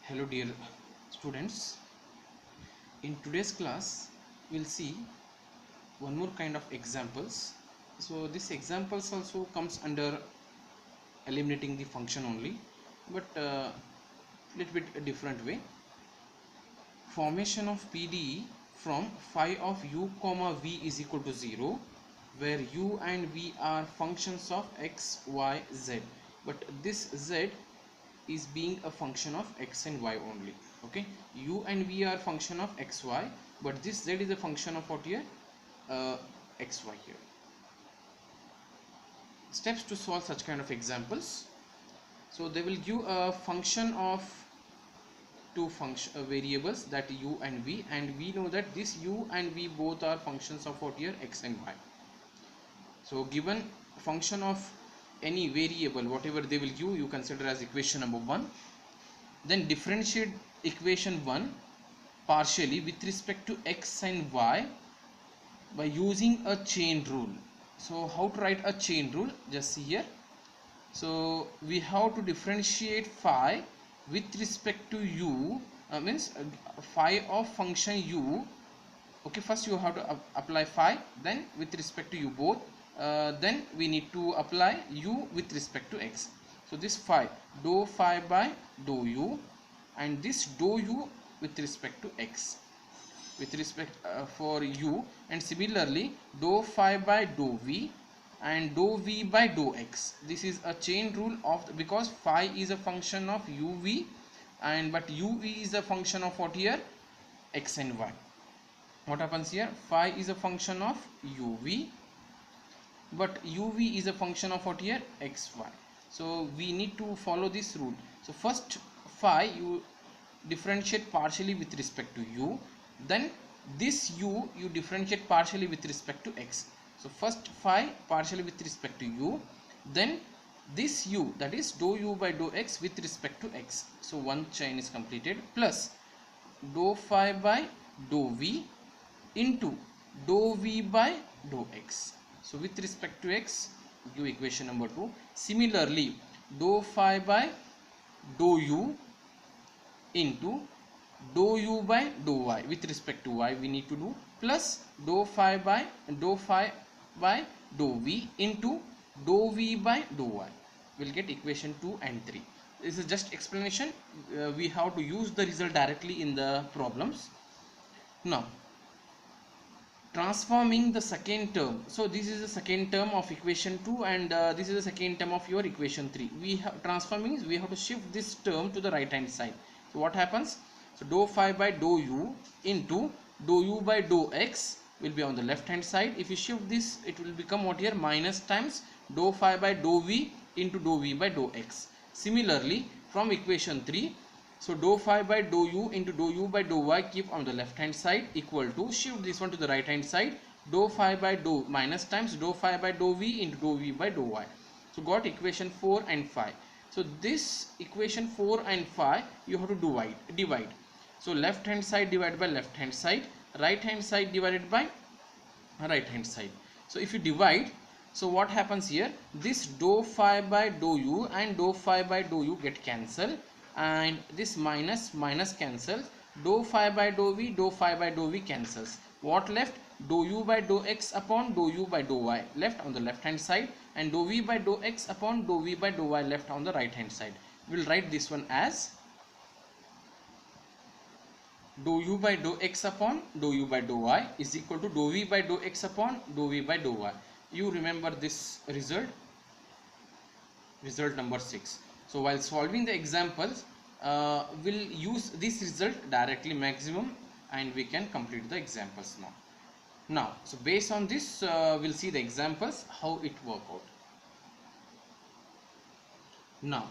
Hello dear students, in today's class we'll see one more kind of examples. So this examples also comes under eliminating the function only, but little bit a different way. Formation of PDE from phi of u comma v is equal to 0, where u and v are functions of x, y, z, but this z is being a function of x and y only. Okay, u and v are function of x, y, but this z is a function of what here? X, y here. Steps to solve such kind of examples. So they will give a function of two variables, that u and v, and we know that this u and v both are functions of what here? X and y. So given function of any variable, whatever they will give, you consider as equation number 1. Then differentiate equation 1 partially with respect to x and y by using a chain rule. So how to write a chain rule? Just see here. So we have to differentiate phi with respect to u, means phi of function u. Okay, first you have to apply phi, then with respect to u both, then we need to apply u with respect to x. So this phi, dou phi by dou u, and this dou u with respect to x, with respect for u, and similarly dou phi by dou v and dou v by dou x. This is a chain rule of because phi is a function of uv, and but uv is a function of what here? X and y. What happens here? Phi is a function of uv, but uv is a function of what here? Xy. So we need to follow this rule. So first phi you differentiate partially with respect to u, then this u you differentiate partially with respect to x. So first phi partially with respect to u, then this u, that is dou u by dou x with respect to x. So one chain is completed, plus dou phi by dou v into dou v by dou x. So with respect to x, give equation number 2. Similarly dou phi by dou u into dou u by dou y, with respect to y we need to do, plus dou phi by dou v into dou v by dou y. We'll get equation 2 and 3. This is just explanation. We have to use the result directly in the problems. Now transforming the second term. So this is the second term of equation 2, and this is the second term of your equation 3. We have transforming, we have to shift this term to the right hand side. So what happens? So dou phi by dou u into dou u by dou x will be on the left hand side. If you shift this, it will become what here? Minus times dou phi by dou v into dou v by dou x. Similarly from equation 3, so dou phi by dou u into dou u by dou y keep on the left hand side, equal to shift this one to the right hand side, dou phi by dou minus times dou phi by dou v into dou v by dou y. So got equation 4 and 5. So this equation 4 and 5 you have to divide. So left hand side divided by left hand side, right hand side divided by right hand side. So if you divide, so what happens here? This dou phi by dou u and dou phi by dou u get cancelled, and this minus cancels. Dou phi by dou v cancels. What left? Dou u by dou x upon dou u by dou y left on the left hand side, and dou v by dou x upon dou v by dou y left on the right hand side. We will write this one as dou u by dou x upon dou u by dou y is equal to dou v by dou x upon dou v by dou y. You remember this result number 6. So while solving the examples, we'll use this result directly maximum, and we can complete the examples now. So based on this, we'll see the examples, how it work out. Now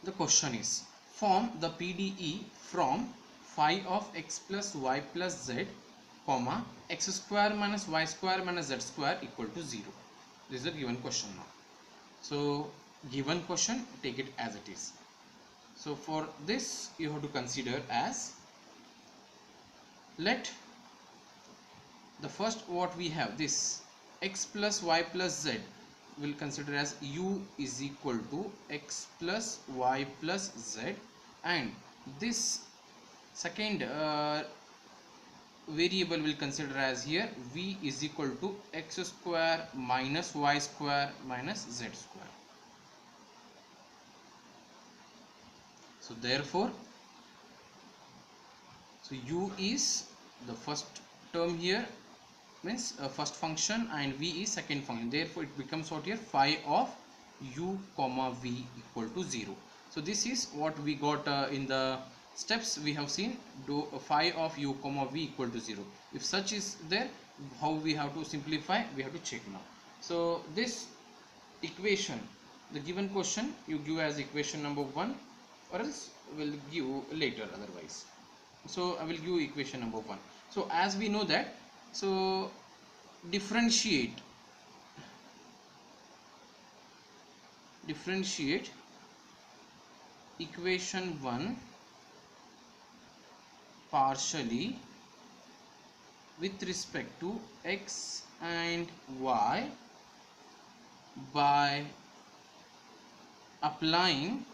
the question is, form the PDE from phi of x plus y plus z, comma x square minus y square minus z square equal to 0. This is a given question now. So given question, take it as it is. So for this you have to consider as, let the first what we have, this x plus y plus z will consider as u is equal to x plus y plus z, and this second variable will consider as here v is equal to x square minus y square minus z square. So therefore, so u is the first term here, means first function, and v is second function. Therefore it becomes what here, phi of u comma v equal to 0. So this is what we got in the steps we have seen, do phi of u comma v equal to 0. If such is there, how we have to simplify, we have to check now. So this equation, the given question you give as equation number 1, or else will give later otherwise. So I will give equation number 1. So as we know that, so differentiate equation 1 partially with respect to x and y by applying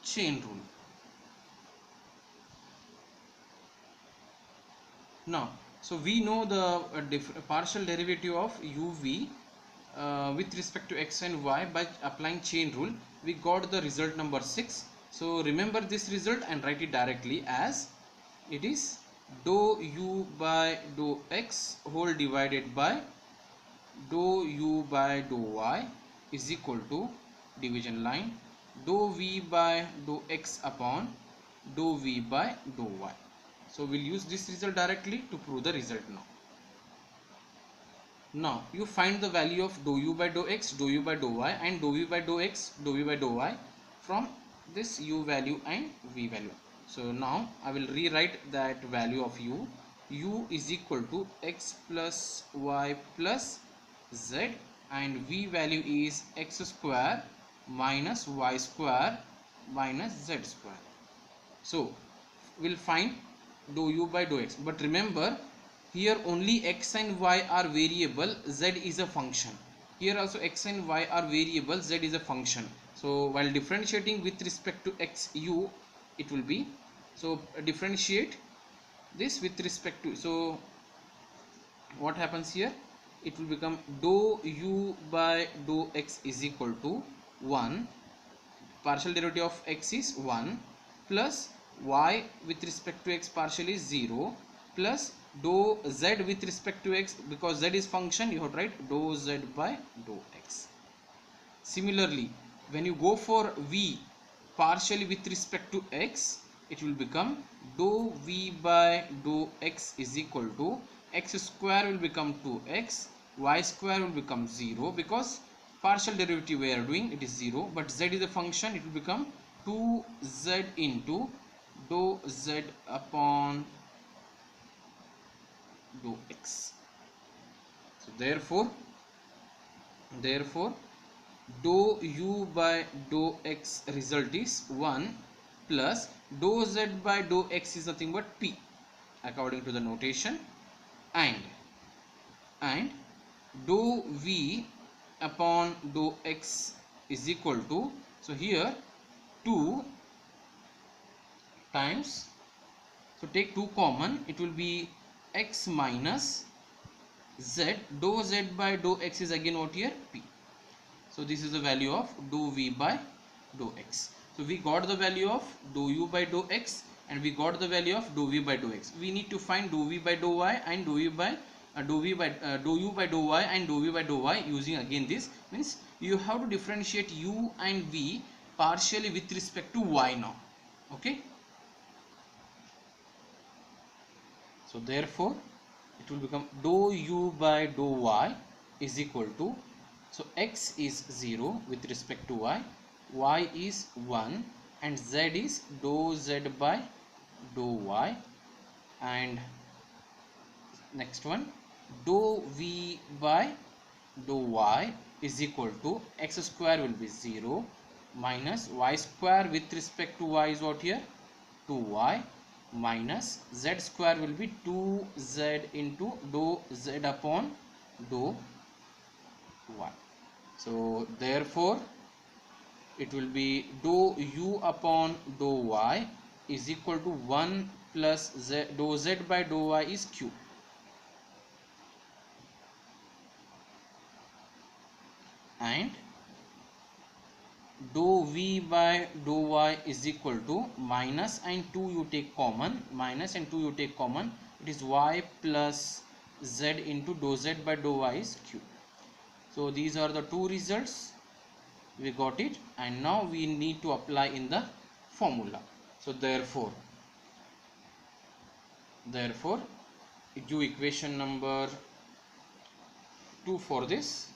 chain rule. Now, so we know the partial derivative of uv with respect to x and y by applying chain rule. We got the result number 6. So remember this result and write it directly as it is dou u by dou x whole divided by dou u by dou y is equal to division line dou v by dou x upon dou v by dou y. So we'll use this result directly to prove the result now. Now you find the value of dou u by dou x, dou u by dou y, and dou v by dou x, dou v by dou y from this u value and v value. So now I will rewrite that value of u. U is equal to x plus y plus z, and v value is x square minus y square minus z square. So we'll find dou u by dou x, but remember here only x and y are variable, z is a function. Here also x and y are variable, z is a function. So while differentiating with respect to x u, it will be, so differentiate this with respect to, so what happens here, it will become dou u by dou x is equal to 1, partial derivative of x is 1, plus y with respect to x partial is 0, plus dou z with respect to x, because z is function, you have to write dou z by dou x. Similarly, when you go for v partially with respect to x, it will become dou v by dou x is equal to x square will become 2x, y square will become 0, because partial derivative we are doing, it is 0, but z is a function, it will become 2z into dou z upon dou x. So therefore dou u by dou x result is 1 plus dou z by dou x is nothing but p according to the notation, and dou v upon dou x is equal to, so here 2 times, so take 2 common, it will be x minus z, dou z by dou x is again what here, p. So this is the value of dou v by dou x. So we got the value of dou u by dou x, and we got the value of dou v by dou x. We need to find dou v by dou y and dou u by dou u by dou y and dou v by dou y using again this, means you have to differentiate u and v partially with respect to y now. Okay. So therefore it will become dou u by dou y is equal to, so x is 0 with respect to y is 1, and z is dou z by dou y, and next one dou v by dou y is equal to x square will be 0 minus y square with respect to y is what here, 2y, minus z square will be 2z into dou z upon dou y. So therefore it will be dou u upon dou y is equal to 1 plus z, dou z by dou y is q, and dou v by dou y is equal to minus and 2 you take common, minus and 2 you take common, it is y plus z into dou z by dou y is q. So these are the two results, we got it, and now we need to apply in the formula. So therefore do equation number 2 for this.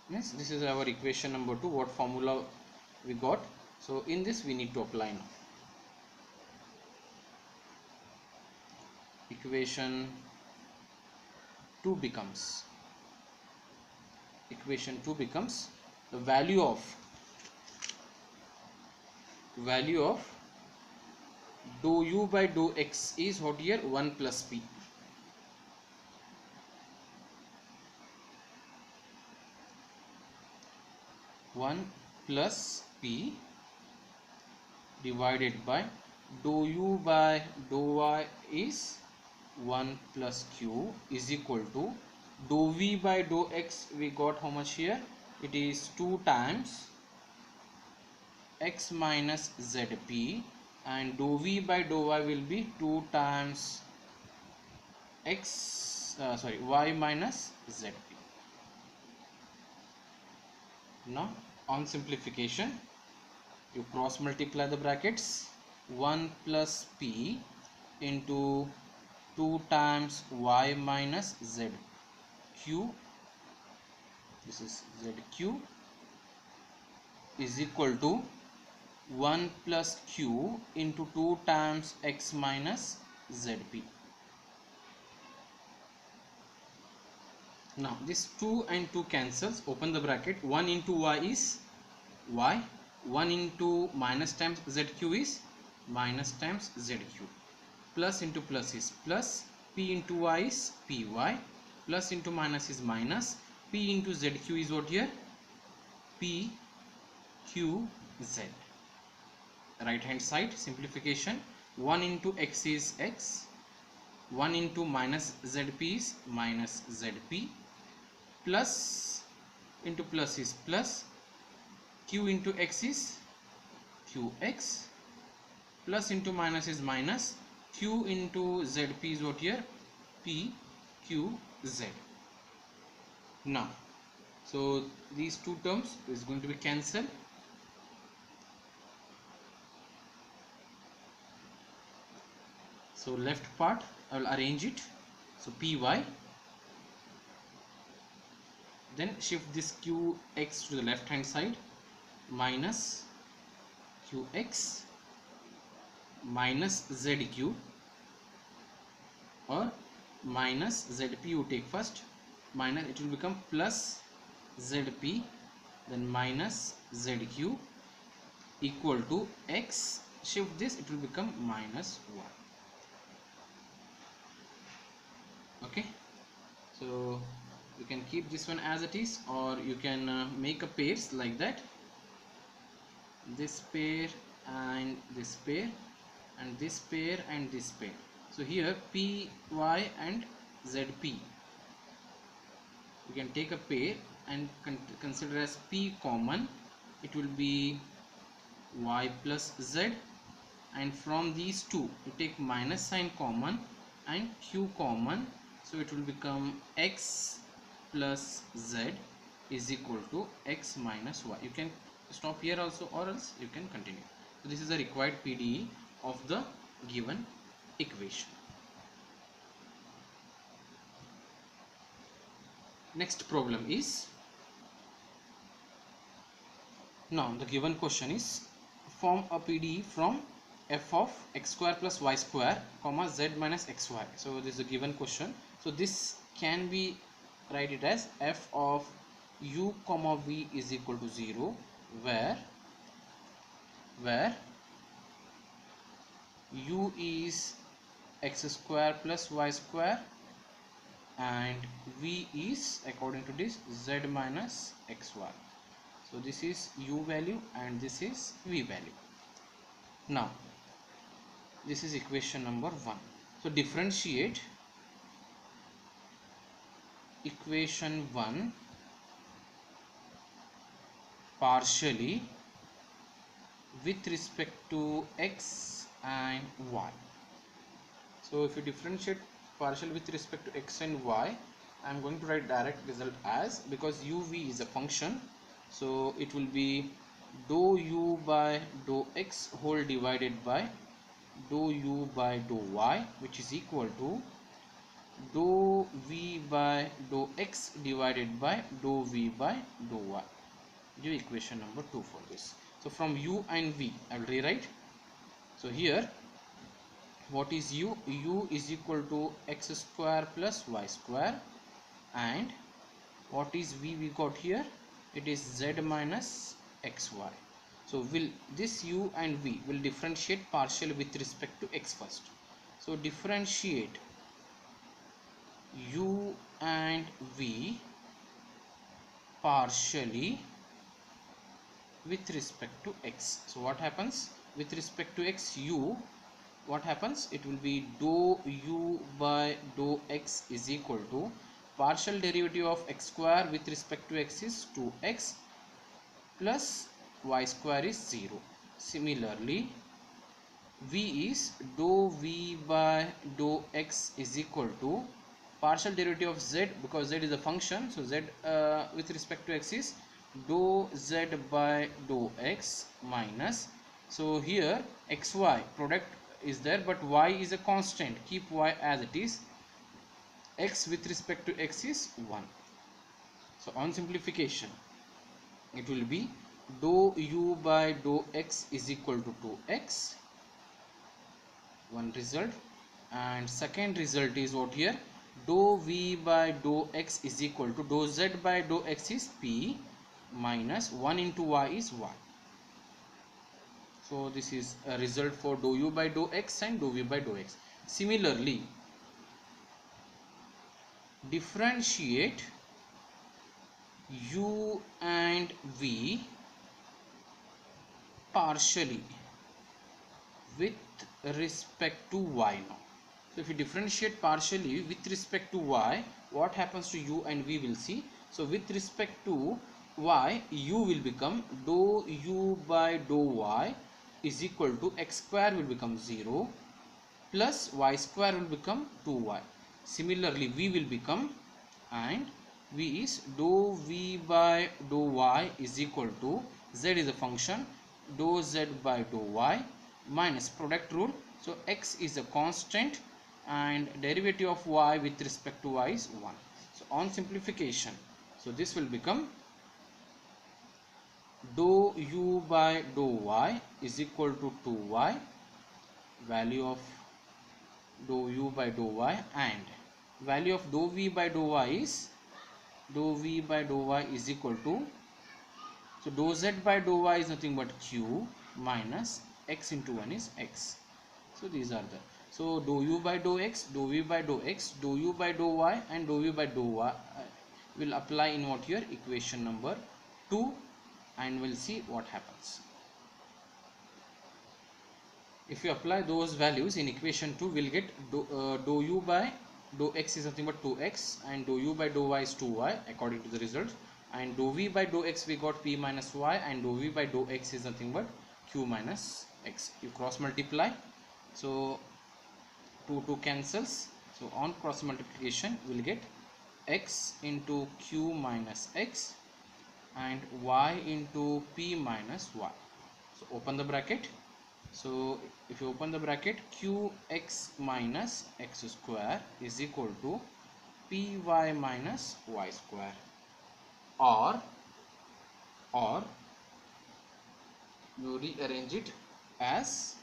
Means this is our equation number 2, what formula we got. So in this we need to apply now. Equation 2 becomes the value of dou u by dou x is what here, 1 plus p. Plus p divided by dou u by dou y is 1 plus q is equal to dou v by dou x, we got how much here, it is 2 times x minus zp, and dou v by dou y will be 2 times y minus zp. Now on simplification you cross multiply the brackets, 1 plus p into 2 times y minus zq, this is zq, is equal to 1 plus q into 2 times x minus zp. Now this 2 and 2 cancels, open the bracket, 1 into y is y, 1 into minus times zq is minus times zq, plus into plus is plus, p into y is py, plus into minus is minus, p into zq is what here, p q z. Right hand side simplification, 1 into x is x, 1 into minus zp is minus zp, plus into plus is plus, q into x is qx, plus into minus is minus, q into zp is what here, p q z. Now so these two terms is going to be cancelled. So left part I will arrange it, so py, then shift this qx to the left hand side, minus qx minus zq, or minus zp you take first, minus, it will become plus zp, then minus zq equal to x, shift this, it will become minus 1. Okay, so you can keep this one as it is, or you can make a pairs like that, this pair and this pair, and this pair and this pair. So here py and zp, you can take a pair and consider as p common, it will be y plus z, and from these two you take minus sign common and q common, so it will become x plus z is equal to x minus y. You can stop here also, or else you can continue. So this is the required PDE of the given equation. Next problem is, now the given question is, form a PDE from f of x square plus y square comma z minus xy. So this is a given question. So this can be write it as f of u comma v is equal to 0, where u is x square plus y square and v is according to this z minus xy. So this is u value and this is v value. Now this is equation number 1. So differentiate equation 1 partially with respect to x and y. So if you differentiate partial with respect to x and y, I am going to write direct result as, because uv is a function, so it will be dou u by dou x whole divided by dou u by dou y, which is equal to dou v by dou x divided by dou v by dou y. Give equation number 2 for this. So from u and v I will rewrite. So here what is u? U is equal to x square plus y square, and what is v we got here? It is z minus xy. So will this u and v will differentiate partially with respect to x first. So differentiate u and v partially with respect to x. So what happens with respect to x? U, what happens? It will be dou u by dou x is equal to partial derivative of x square with respect to x is 2x plus y square is 0. Similarly, v is dou v by dou x is equal to partial derivative of z, because z is a function, so z with respect to x is dou z by dou x minus, so here xy product is there but y is a constant, keep y as it is, x with respect to x is 1. So on simplification it will be dou u by dou x is equal to 2x, one result, and second result is what here, dou v by dou x is equal to dou z by dou x is p minus 1 into y is y. So this is a result for dou u by dou x and dou v by dou x. Similarly, differentiate u and v partially with respect to y now. So if you differentiate partially with respect to y, what happens to u and v will see. So with respect to y, u will become dou u by dou y is equal to x square will become 0 plus y square will become 2y. Similarly, v will become, and v is dou v by dou y is equal to, z is a function, dou z by dou y minus product rule. So x is a constant and derivative of y with respect to y is 1. So on simplification, so this will become dou u by dou y is equal to 2y, value of dou u by dou y, and value of dou v by dou y is, dou v by dou y is equal to, so dou z by dou y is nothing but q minus x into 1 is x. So these are the, so dou u by dou x, dou v by dou x, dou u by dou y, and dou v by dou y will apply in what here, equation number 2, and we'll see what happens. If you apply those values in equation 2, we'll get dou u by dou x is nothing but 2x, and dou u by dou y is 2y according to the result, and dou v by dou x we got p minus y, and dou v by dou x is nothing but q minus x. You cross multiply, so 2 cancels, so on cross multiplication we'll get x into q minus x and y into p minus y. So open the bracket. So if you open the bracket, qx minus x square is equal to py minus y square, or you rearrange it as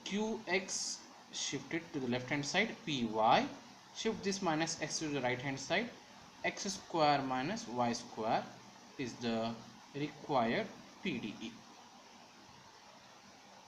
qx shifted to the left hand side, py shift this minus x to the right hand side, x square minus y square is the required PDE.